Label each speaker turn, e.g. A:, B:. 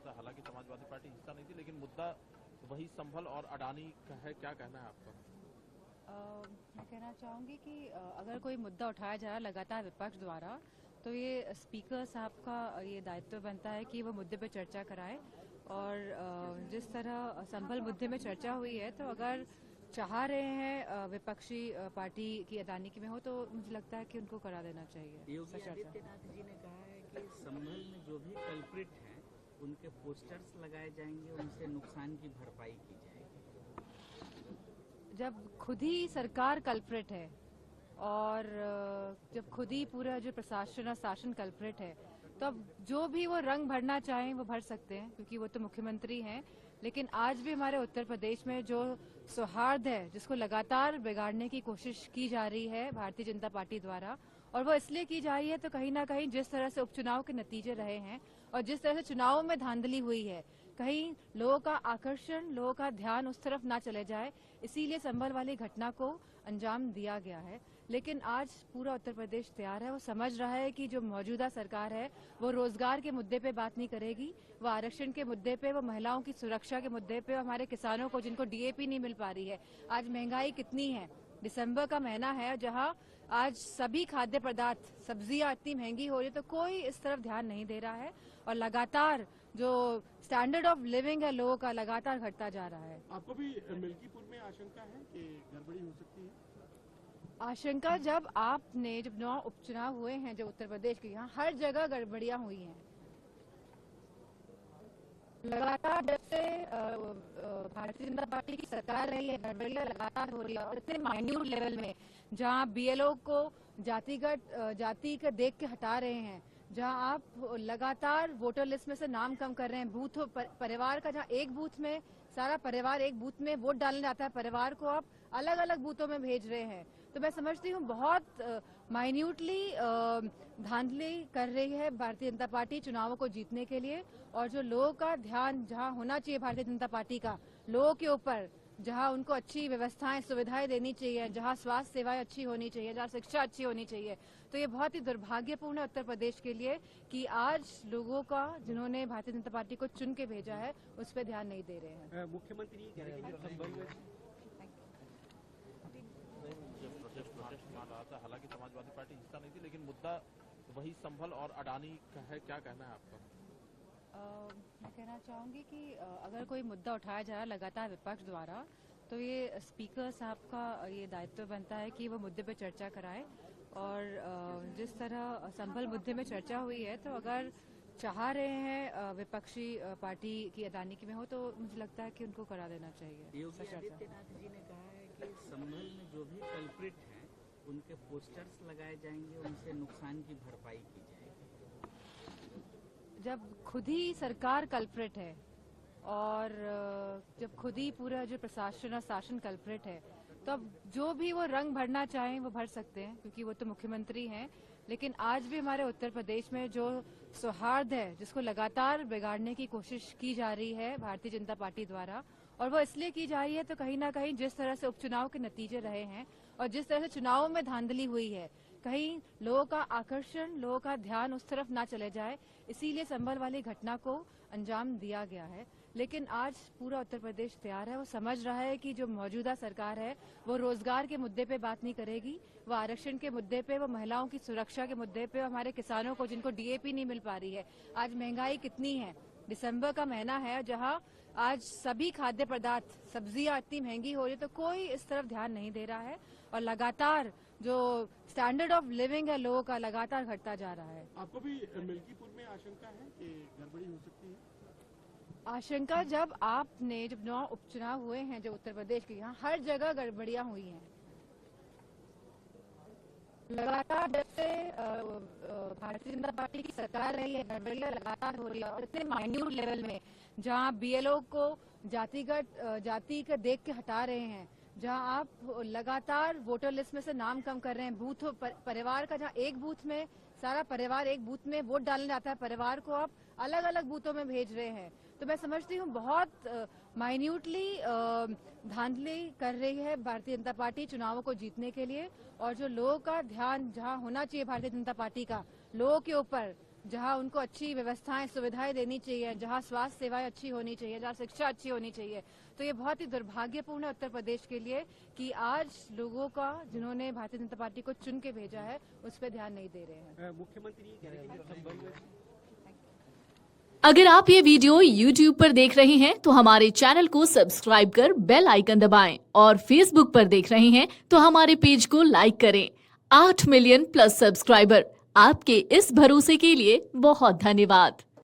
A: था। हालांकि समाजवादी पार्टी हिस्सा नहीं थी, लेकिन मुद्दा वही संभल और अडानी का है। क्या कहना है आपका?
B: मैं कहना चाहूँगी कि अगर कोई मुद्दा उठाया जा रहा है लगातार विपक्ष द्वारा, तो ये स्पीकर साहब का ये दायित्व बनता है कि वो मुद्दे पे चर्चा कराए। और जिस तरह संभल मुद्दे में चर्चा हुई है, तो अगर चाह रहे हैं विपक्षी पार्टी की अडानी की में हो, तो मुझे लगता है कि उनको करा देना चाहिए।
C: योगी आदित्यनाथ जी ने कहा है कि संभल में जो भी कल्प्रिट हैं उनके पोस्टर्स लगाए जाएंगे, उनसे नुकसान की भरपाई की जाएगी।
B: जब खुद ही सरकार कल्प्रिट है और जब खुद ही पूरा जो प्रशासन और शासन कल्प्रिट है, तो अब जो भी वो रंग भरना चाहें वो भर सकते हैं, क्योंकि वो तो मुख्यमंत्री हैं। लेकिन आज भी हमारे उत्तर प्रदेश में जो सौहार्द है, जिसको लगातार बिगाड़ने की कोशिश की जा रही है भारतीय जनता पार्टी द्वारा, और वो इसलिए की जा रही है तो कहीं ना कहीं जिस तरह से उपचुनाव के नतीजे रहे हैं और जिस तरह से चुनावों में धांधली हुई है, कहीं लोगों का आकर्षण, लोगों का ध्यान उस तरफ ना चले जाए, इसीलिए संभल वाली घटना को अंजाम दिया गया है। लेकिन आज पूरा उत्तर प्रदेश तैयार है, वो समझ रहा है कि जो मौजूदा सरकार है वो रोजगार के मुद्दे पे बात नहीं करेगी, वो आरक्षण के मुद्दे पे, वो महिलाओं की सुरक्षा के मुद्दे पे, हमारे किसानों को जिनको डीएपी नहीं मिल पा रही है। आज महंगाई कितनी है, दिसंबर का महीना है जहां आज सभी खाद्य पदार्थ, सब्जियां इतनी महंगी हो रही है, तो कोई इस तरफ ध्यान नहीं दे रहा है। और लगातार जो स्टैंडर्ड ऑफ लिविंग है लोगों का लगातार घटता जा रहा है।
D: आपको भी मिल्कीपुर में आशंका है कि गड़बड़ी हो सकती है?
B: आशंका, जब जब 9 उपचुनाव हुए हैं जो उत्तर प्रदेश के, यहाँ हर जगह गड़बड़ियां हुई हैं। लगातार जब से भारतीय जनता पार्टी की सरकार रही है, गड़बड़ियां लगातार हो रही है, और इतने माइन्यूट लेवल में, जहां बीएलओ को जाति का देख के हटा रहे हैं, जहां आप लगातार वोटर लिस्ट में से नाम कम कर रहे हैं, बूथ परिवार का, जहां एक बूथ में सारा परिवार एक बूथ में वोट डालने जाता है, परिवार को आप अलग अलग बूथों में भेज रहे हैं। तो मैं समझती हूँ बहुत माइन्यूटली धांधली कर रही है भारतीय जनता पार्टी चुनावों को जीतने के लिए। और जो लोगों का ध्यान जहां होना चाहिए भारतीय जनता पार्टी का, लोगों के ऊपर, जहां उनको अच्छी व्यवस्थाएं, सुविधाएं देनी चाहिए, जहां स्वास्थ्य सेवाएं अच्छी होनी चाहिए, जहां शिक्षा अच्छी होनी चाहिए, तो ये बहुत ही दुर्भाग्यपूर्ण है उत्तर प्रदेश के लिए कि आज लोगों का, जिन्होंने भारतीय जनता पार्टी को चुन के भेजा है, उस पर ध्यान नहीं दे रहे हैं।
D: मुख्यमंत्री कह रहे हैं कि संभल में
A: प्रोटेस्ट मान रहा था। हालांकि समाजवादी पार्टी हिस्सा नहीं थी, लेकिन मुद्दा वही संभल और अडानी का है। क्या कहना है आपका?
B: मैं कहना चाहूँगी कि अगर कोई मुद्दा उठाया जा रहा है लगातार विपक्ष द्वारा, तो ये स्पीकर साहब का ये दायित्व बनता है कि वो मुद्दे पे चर्चा कराए। और जिस तरह संभल मुद्दे में चर्चा हुई है, तो अगर चाह रहे हैं विपक्षी पार्टी की अडानी की में हो, तो मुझे लगता है कि उनको करा देना चाहिए।
C: योगी आदित्यनाथ जी ने कहा है कि संभल में जो भी कल्प्रिट हैं उनके पोस्टर्स लगाए जाएंगे, उनसे नुकसान की भरपाई की जाएगी।
B: जब खुद ही सरकार कल्प्रिट है और जब खुद ही पूरा जो प्रशासन और शासन कल्प्रिट है, तो अब जो भी वो रंग भरना चाहें वो भर सकते हैं, क्योंकि वो तो मुख्यमंत्री हैं। लेकिन आज भी हमारे उत्तर प्रदेश में जो सौहार्द है, जिसको लगातार बिगाड़ने की कोशिश की जा रही है भारतीय जनता पार्टी द्वारा, और वो इसलिए की जा रही है तो कहीं ना कहीं जिस तरह से उपचुनाव के नतीजे रहे हैं और जिस तरह से चुनावों में धांधली हुई है, कहीं लोगों का आकर्षण, लोगों का ध्यान उस तरफ ना चले जाए, इसीलिए संभल वाली घटना को अंजाम दिया गया है। लेकिन आज पूरा उत्तर प्रदेश तैयार है, वो समझ रहा है कि जो मौजूदा सरकार है वो रोजगार के मुद्दे पे बात नहीं करेगी, वो आरक्षण के मुद्दे पे, वो महिलाओं की सुरक्षा के मुद्दे पे, हमारे किसानों को जिनको डीएपी नहीं मिल पा रही है। आज महंगाई कितनी है, दिसंबर का महीना है जहां आज सभी खाद्य पदार्थ, सब्जियां इतनी महंगी हो रही है, तो कोई इस तरफ ध्यान नहीं दे रहा है। और लगातार जो स्टैंडर्ड ऑफ लिविंग है लोगों का लगातार घटता जा रहा है।
D: आपको भी मिल्कीपुर में आशंका है कि गड़बड़ी हो सकती है?
B: आशंका, जब 9 उपचुनाव हुए हैं जो उत्तर प्रदेश के, यहाँ हर जगह गड़बड़ियां हुई हैं। लगातार जब से भारतीय जनता पार्टी की सरकार रही है, गड़बड़ियां लगातार हो रही है, और इतने माइन्यूट लेवल में, जहां बीएलओ को जाति का देख के हटा रहे हैं, जहां आप लगातार वोटर लिस्ट में से नाम कम कर रहे हैं, बूथ परिवार का, जहां एक बूथ में सारा परिवार एक बूथ में वोट डालने जाता है, परिवार को आप अलग अलग बूथों में भेज रहे हैं। तो मैं समझती हूँ बहुत माइन्यूटली धांधली कर रही है भारतीय जनता पार्टी चुनावों को जीतने के लिए। और जो लोगों का ध्यान जहां होना चाहिए भारतीय जनता पार्टी का, लोगों के ऊपर, जहां उनको अच्छी व्यवस्थाएं सुविधाएं देनी चाहिए, जहां स्वास्थ्य सेवाएं अच्छी होनी चाहिए, जहां शिक्षा अच्छी होनी चाहिए। तो ये बहुत ही दुर्भाग्यपूर्ण है उत्तर प्रदेश के लिए कि आज लोगों का, जिन्होंने भारतीय जनता पार्टी को चुन के भेजा है, उस पर ध्यान नहीं दे रहे हैं।
D: मुख्यमंत्री ये कह रहे हैं कि संभल में
E: अगर आप ये वीडियो YouTube पर देख रहे हैं तो हमारे चैनल को सब्सक्राइब कर बेल आइकन दबाएं और Facebook पर देख रहे हैं तो हमारे पेज को लाइक करें। 8 मिलियन प्लस सब्सक्राइबर, आपके इस भरोसे के लिए बहुत धन्यवाद।